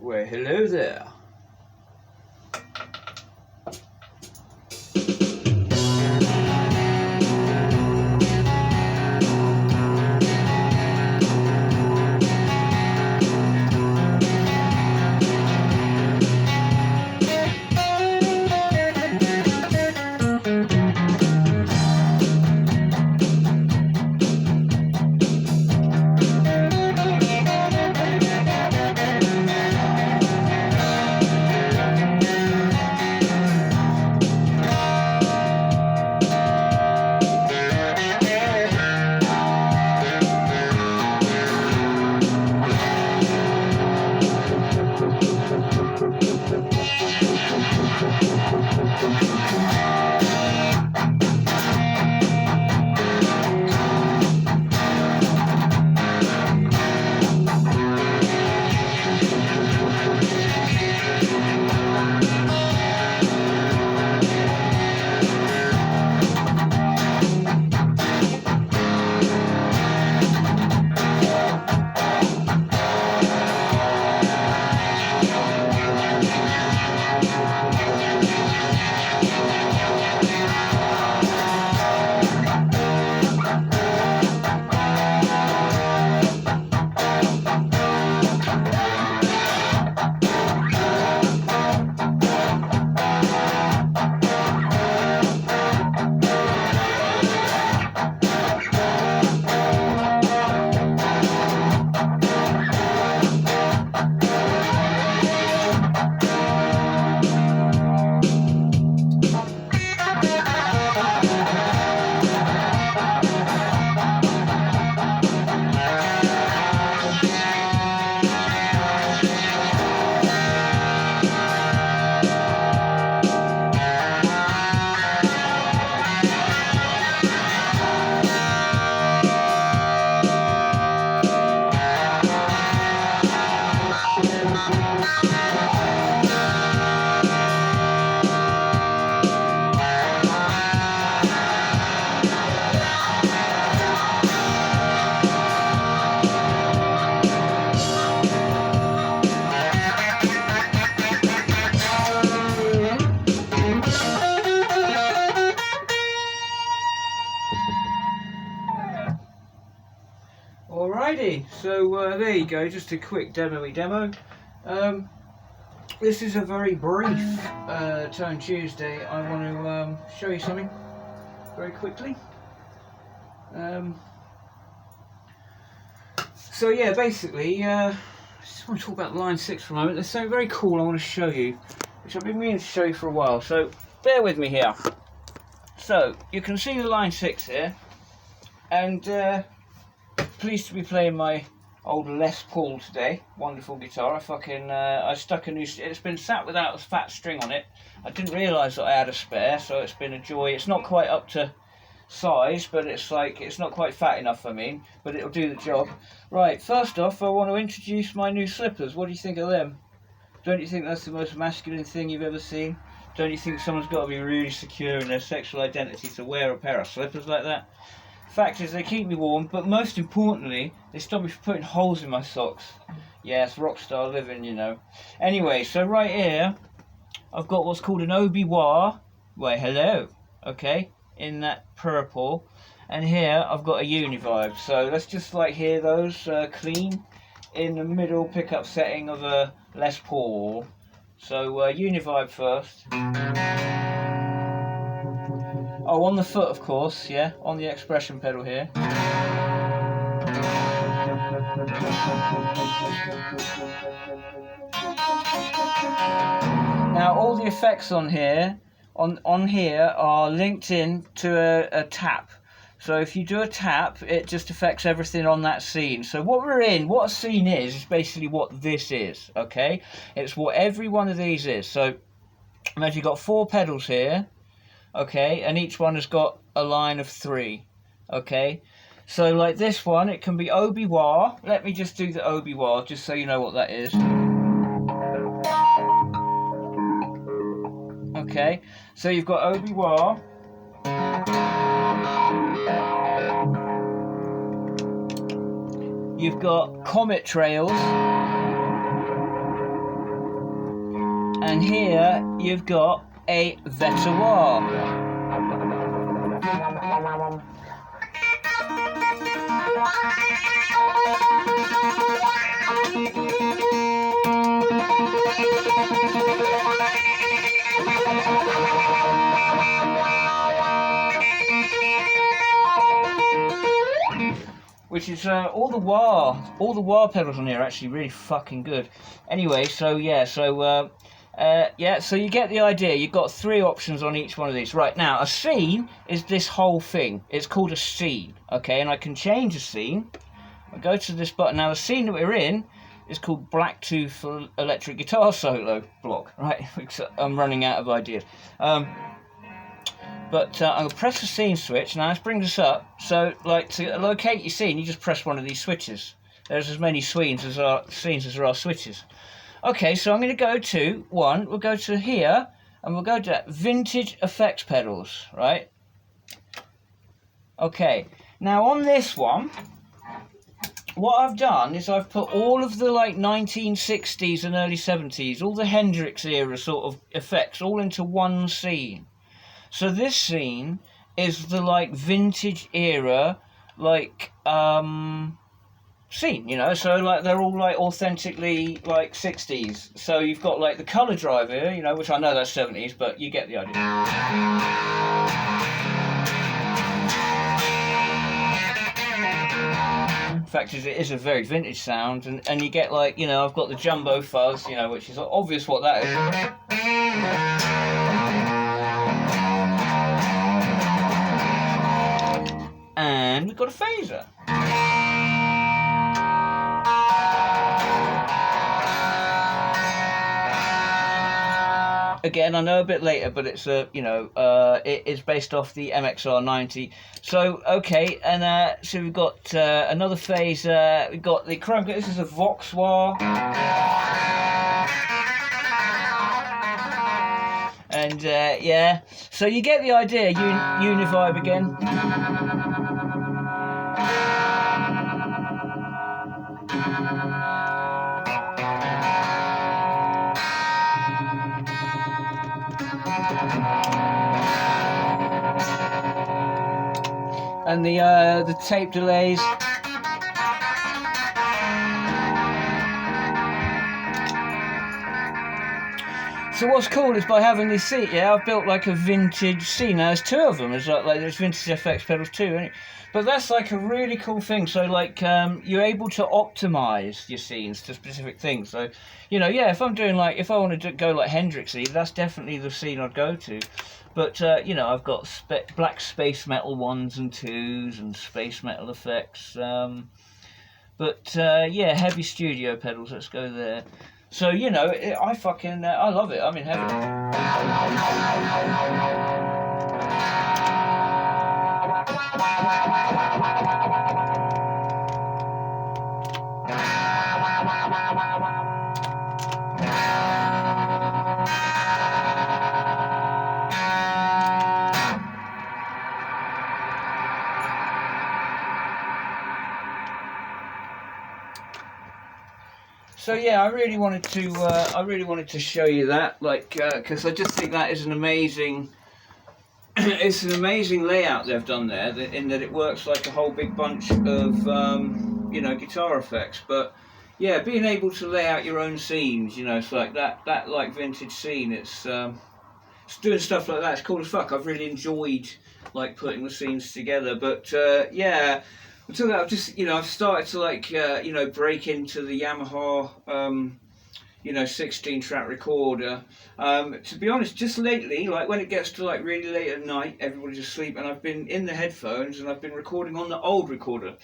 Well, hello there. Alrighty, so there you go, just a quick demo. This is a very brief Tone Tuesday. I want to show you something very quickly. So yeah, basically, I just want to talk about line 6 for a moment. There's something very cool I want to show you, which I've been meaning to show you for a while, so bear with me here. So, you can see the line 6 here, and pleased to be playing my old Les Paul today. Wonderful guitar. I stuck a new. It's been sat without a fat string on it. I didn't realise that I had a spare, so it's been a joy. It's not quite up to size, but it's not quite fat enough, I mean, but it'll do the job. Right, first off, I want to introduce my new slippers. What do you think of them? Don't you think that's the most masculine thing you've ever seen? Don't you think someone's got to be really secure in their sexual identity to wear a pair of slippers like that? Fact is, they keep me warm, but most importantly, they stop me from putting holes in my socks. Yes, rockstar living, you know. Anyway, so right here, I've got what's called an Obi-Wa. Why, hello, okay, in that purple. And here, I've got a Univibe. So let's just hear those clean in the middle pickup setting of a Les Paul. So Univibe first. Oh, on the foot, of course, yeah, on the expression pedal here. Now, all the effects on here, are linked in to a tap. So if you do a tap, it just affects everything on that scene. So what a scene is basically what this is, okay? It's what every one of these is. So imagine you've got 4 pedals here. Okay, and each one has got a line of 3. Okay, so like this one, it can be Obi-Wa. Let me just do the Obi-Wa, just so you know what that is. Okay, so you've got Obi-Wa. You've got Comet Trails. and here you've got a vetoir. Which is all the wah pedals on here are actually really fucking good. Anyway, so yeah, so you get the idea. You've got 3 options on each one of these. Right, now a scene is this whole thing. It's called a scene, okay? And I can change a scene. I go to this button. Now the scene that we're in is called Blacktooth Electric Guitar Solo block, right? I'm running out of ideas. But I'm going to press the scene switch. Now this brings us up. So, like, to locate your scene, you just press one of these switches. There's as many scenes as there are switches. Okay, so I'm going to go to one. We'll go to here, and we'll go to Vintage Effects Pedals, right? Okay. Now on this one, what I've done is I've put all of the like 1960s and early 70s, all the Hendrix era sort of effects, all into one scene. So this scene is the like vintage era like scene, you know, so like they're all like authentically like 60s. So you've got like the colour driver, you know, which I know that's 70s, but you get the idea. Fact is, it is a very vintage sound, and you get like, you know, I've got the jumbo fuzz, you know, which is obvious what that is. And we've got a phaser. Again, I know a bit later, but it's a, you know, it is based off the MXR90. So okay, and so we've got another phaser. We've got the chrome. This is a Voxwar. And yeah, so you get the idea. Univibe again. And the tape delays. So what's cool is by having this seat, yeah, I've built like a vintage scene. Now there's 2 of them. There's like there's vintage FX pedals too, but that's like a really cool thing. So like you're able to optimize your scenes to specific things. So you know, yeah, if I'm doing like, if I want to go like Hendrixy, that's definitely the scene I'd go to. But you know, I've got black space metal 1s and 2s and space metal effects. But yeah, heavy studio pedals. Let's go there. So you know, I fucking I love it. I'm in heaven. So yeah, I really wanted to show you that, like, because I just think that is an amazing, it's an amazing layout they've done there, in that it works like a whole big bunch of, you know, guitar effects. But yeah, being able to lay out your own scenes, you know, it's like that like vintage scene. It's doing stuff like that. It's cool as fuck. I've really enjoyed like putting the scenes together. But yeah. Until that, I've just, you know, I've started to like, you know, break into the Yamaha, you know, 16-track recorder. To be honest, just lately, like when it gets to like really late at night, everybody's asleep, and I've been in the headphones and I've been recording on the old recorder,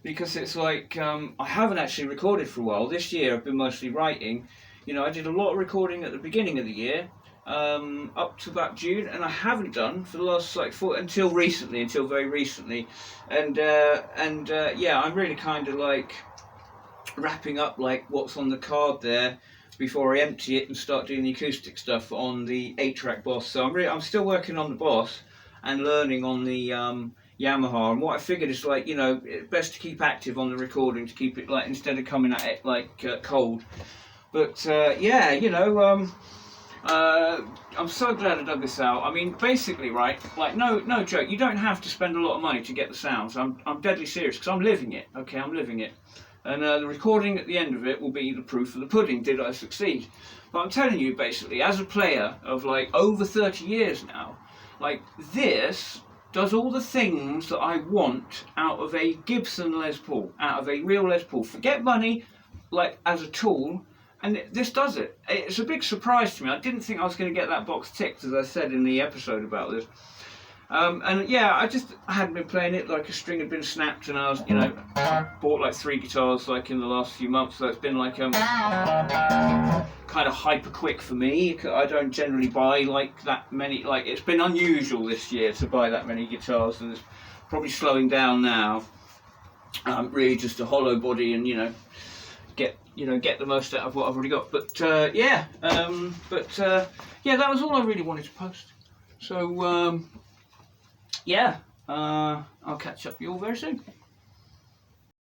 because it's like I haven't actually recorded for a while. This year I've been mostly writing. You know, I did a lot of recording at the beginning of the year, up to about June, and I haven't done for the last like until very recently, and yeah, I'm really kind of like wrapping up like what's on the card there before I empty it and start doing the acoustic stuff on the 8-track Boss. So I'm still working on the Boss and learning on the Yamaha, and what I figured is, like, you know, it's best to keep active on the recording, to keep it like, instead of coming at it like cold. But yeah, you know, I'm so glad I dug this out. I mean, basically, right, like, no joke, you don't have to spend a lot of money to get the sounds. I'm deadly serious, because I'm living it, okay, I'm living it. And the recording at the end of it will be the proof of the pudding, did I succeed? But I'm telling you, basically, as a player of, like, over 30 years now, like, this does all the things that I want out of a Gibson Les Paul, out of a real Les Paul. Forget money, like, as a tool, and this does it. It's a big surprise to me. I didn't think I was going to get that box ticked, as I said in the episode about this. And yeah, I hadn't been playing it, like a string had been snapped, and I was, you know, I bought like 3 guitars like in the last few months, so it's been like kind of hyper quick for me. I don't generally buy like that many, like it's been unusual this year to buy that many guitars, and it's probably slowing down now. Really just a hollow body and, get the most out of what I've already got. But yeah, that was all I really wanted to post. So yeah, I'll catch up with you all very soon.